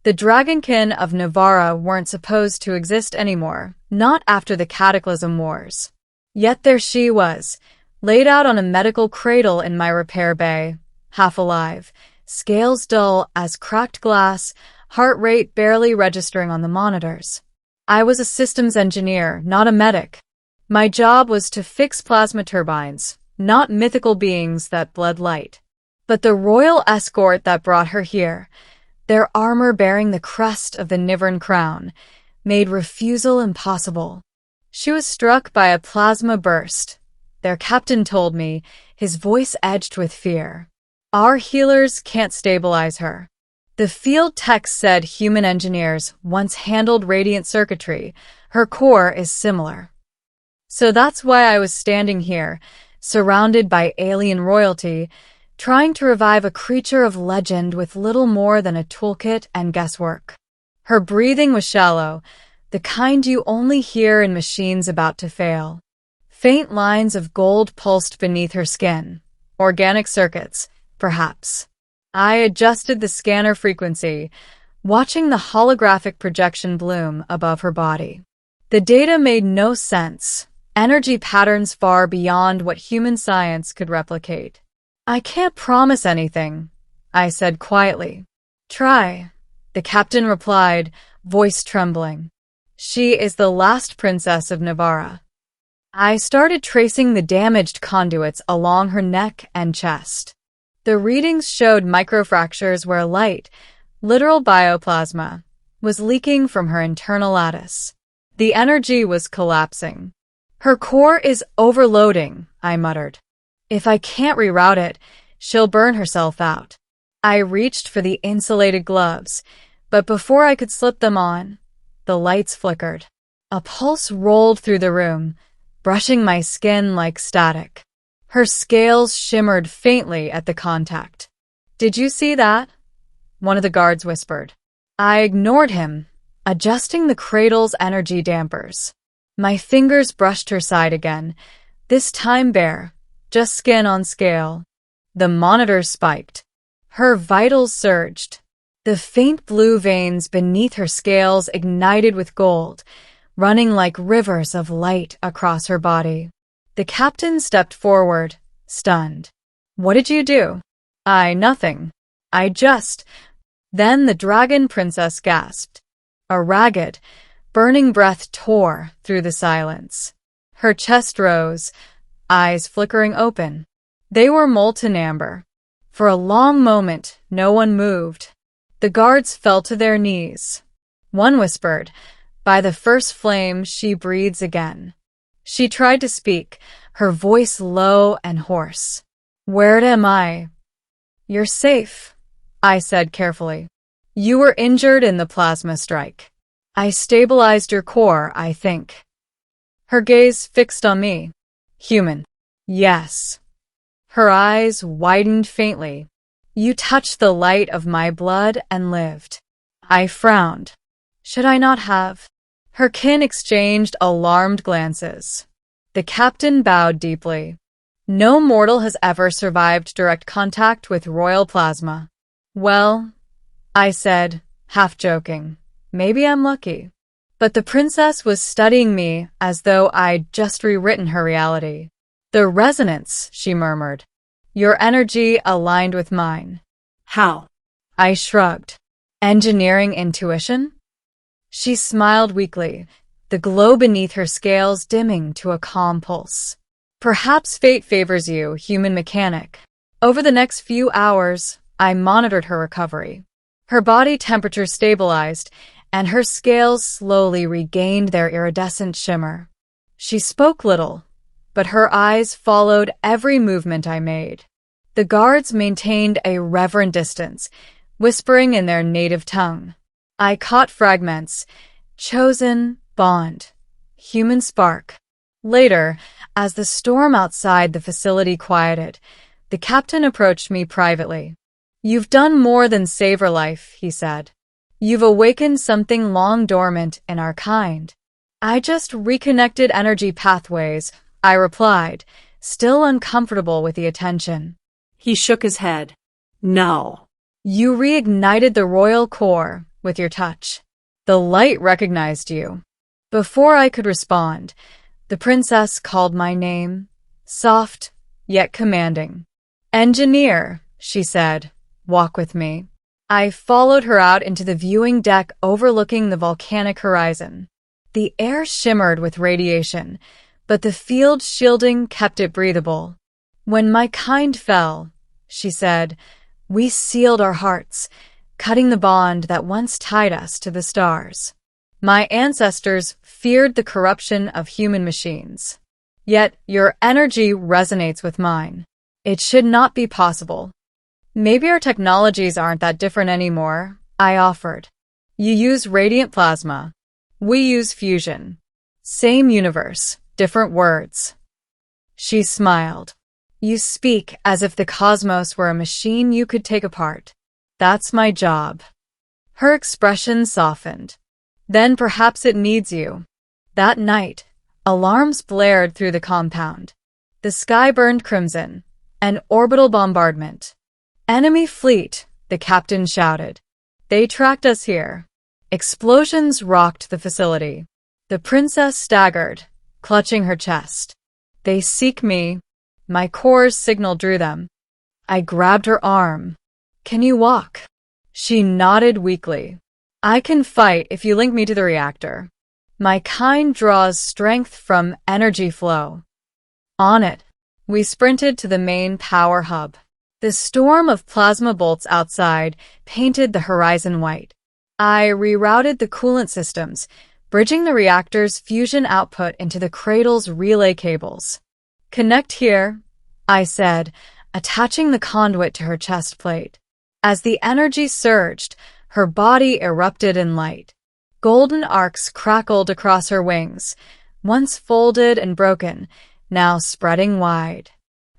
The dragonkin of Navarra weren't supposed to exist anymore, not after the Cataclysm Wars. Yet there she was, laid out on a medical cradle in my repair bay, half alive, scales dull as cracked glass, heart rate barely registering on the monitors. I was a systems engineer, not a medic. My job was to fix plasma turbines, not mythical beings that bled light. But the royal escort that brought her here, their armor bearing the crest of the Nivern crown, made refusal impossible. She was struck by a plasma burst. Their captain told me, his voice edged with fear. Our healers can't stabilize her. The field tech said human engineers once handled radiant circuitry. Her core is similar. So that's why I was standing here, surrounded by alien royalty, trying to revive a creature of legend with little more than a toolkit and guesswork. Her breathing was shallow, the kind you only hear in machines about to fail. Faint lines of gold pulsed beneath her skin. Organic circuits, perhaps. I adjusted the scanner frequency, watching the holographic projection bloom above her body. The data made no sense, energy patterns far beyond what human science could replicate. I can't promise anything, I said quietly. Try, the captain replied, voice trembling. She is the last princess of Navarra. I started tracing the damaged conduits along her neck and chest. The readings showed microfractures where light, literal bioplasma, was leaking from her internal lattice. The energy was collapsing. Her core is overloading, I muttered. If I can't reroute it, she'll burn herself out. I reached for the insulated gloves, but before I could slip them on, the lights flickered. A pulse rolled through the room, brushing my skin like static. Her scales shimmered faintly at the contact. Did you see that? One of the guards whispered. I ignored him, adjusting the cradle's energy dampers. My fingers brushed her side again, this time bare, just skin on scale. The monitor spiked. Her vitals surged. The faint blue veins beneath her scales ignited with gold, running like rivers of light across her body. The captain stepped forward, stunned. What did you do? Nothing. Then the dragon princess gasped. A ragged, burning breath tore through the silence. Her chest rose, eyes flickering open. They were molten amber. For a long moment, no one moved. The guards fell to their knees. One whispered, by the first flame, she breathes again. She tried to speak, her voice low and hoarse. Where am I? You're safe, I said carefully. You were injured in the plasma strike. I stabilized your core, I think. Her gaze fixed on me. Human. Yes. Her eyes widened faintly. You touched the light of my blood and lived. I frowned. Should I not have? Her kin exchanged alarmed glances. The captain bowed deeply. No mortal has ever survived direct contact with royal plasma. Well, I said, half joking, maybe I'm lucky. But the princess was studying me as though I'd just rewritten her reality. The resonance, she murmured. Your energy aligned with mine. How? I shrugged. Engineering intuition? She smiled weakly, the glow beneath her scales dimming to a calm pulse. Perhaps fate favors you, human mechanic. Over the next few hours, I monitored her recovery. Her body temperature stabilized, and her scales slowly regained their iridescent shimmer. She spoke little, but her eyes followed every movement I made. The guards maintained a reverent distance, whispering in their native tongue. I caught fragments. Chosen, bond, human spark. Later, as the storm outside the facility quieted, the captain approached me privately. You've done more than save her life, he said. You've awakened something long dormant in our kind. I just reconnected energy pathways, I replied, still uncomfortable with the attention. He shook his head. No. You reignited the royal core, with your touch. The light recognized you. Before I could respond, the princess called my name, soft yet commanding. Engineer, she said, walk with me. I followed her out into the viewing deck overlooking the volcanic horizon. The air shimmered with radiation, but the field shielding kept it breathable. When my kind fell, she said, we sealed our hearts, cutting the bond that once tied us to the stars. My ancestors feared the corruption of human machines. Yet your energy resonates with mine. It should not be possible. Maybe our technologies aren't that different anymore, I offered. You use radiant plasma. We use fusion. Same universe, different words. She smiled. You speak as if the cosmos were a machine you could take apart. That's my job. Her expression softened. Then perhaps it needs you. That night, alarms blared through the compound. The sky burned crimson. An orbital bombardment. Enemy fleet, the captain shouted. They tracked us here. Explosions rocked the facility. The princess staggered, clutching her chest. They seek me. My core's signal drew them. I grabbed her arm. Can you walk? She nodded weakly. I can fight if you link me to the reactor. My kind draws strength from energy flow. On it, we sprinted to the main power hub. The storm of plasma bolts outside painted the horizon white. I rerouted the coolant systems, bridging the reactor's fusion output into the cradle's relay cables. Connect here, I said, attaching the conduit to her chest plate. As the energy surged, her body erupted in light. Golden arcs crackled across her wings, once folded and broken, now spreading wide.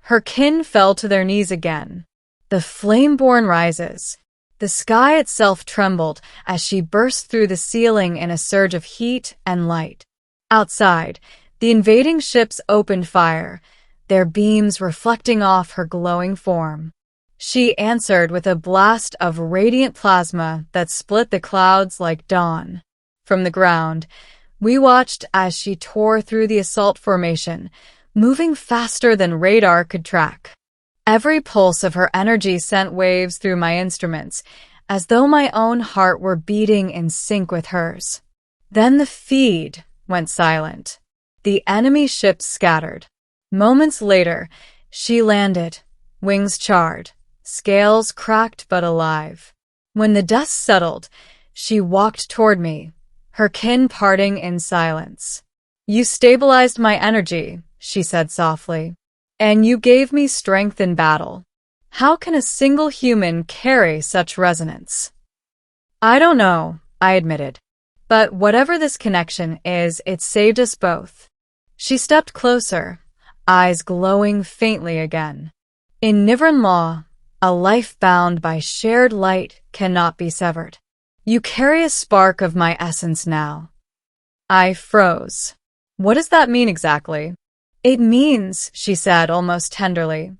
Her kin fell to their knees again. The flame-born rises. The sky itself trembled as she burst through the ceiling in a surge of heat and light. Outside, the invading ships opened fire, their beams reflecting off her glowing form. She answered with a blast of radiant plasma that split the clouds like dawn. From the ground, we watched as she tore through the assault formation, moving faster than radar could track. Every pulse of her energy sent waves through my instruments, as though my own heart were beating in sync with hers. Then the feed went silent. The enemy ships scattered. Moments later, she landed, wings charred, scales cracked but alive. When the dust settled, she walked toward me, her kin parting in silence. You stabilized my energy, she said softly, and you gave me strength in battle. How can a single human carry such resonance? I don't know, I admitted. But whatever this connection is, it saved us both. She stepped closer, eyes glowing faintly again. In Nivern law, a life bound by shared light cannot be severed. You carry a spark of my essence now. I froze. What does that mean exactly? It means, she said almost tenderly,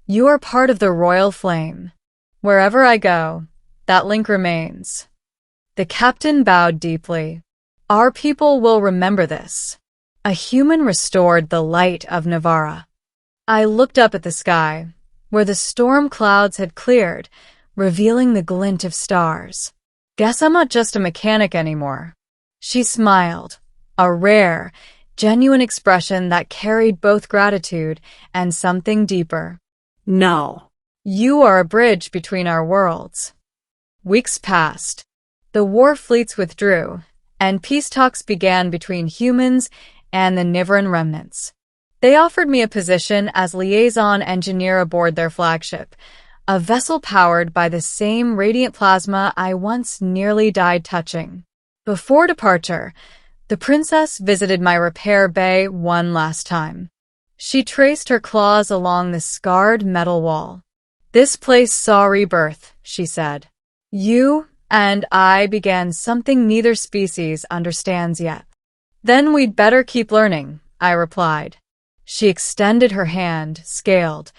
you are part of the royal flame. Wherever I go, that link remains. The captain bowed deeply. Our people will remember this. A human restored the light of Navarra. I looked up at the sky, where the storm clouds had cleared, revealing the glint of stars. Guess I'm not just a mechanic anymore. She smiled, a rare, genuine expression that carried both gratitude and something deeper. No. You are a bridge between our worlds. Weeks passed. The war fleets withdrew, and peace talks began between humans and the Nivern remnants. They offered me a position as liaison engineer aboard their flagship, a vessel powered by the same radiant plasma I once nearly died touching. Before departure, the princess visited my repair bay one last time. She traced her claws along the scarred metal wall. This place saw rebirth, she said. You and I began something neither species understands yet. Then we'd better keep learning, I replied. She extended her hand, scaled,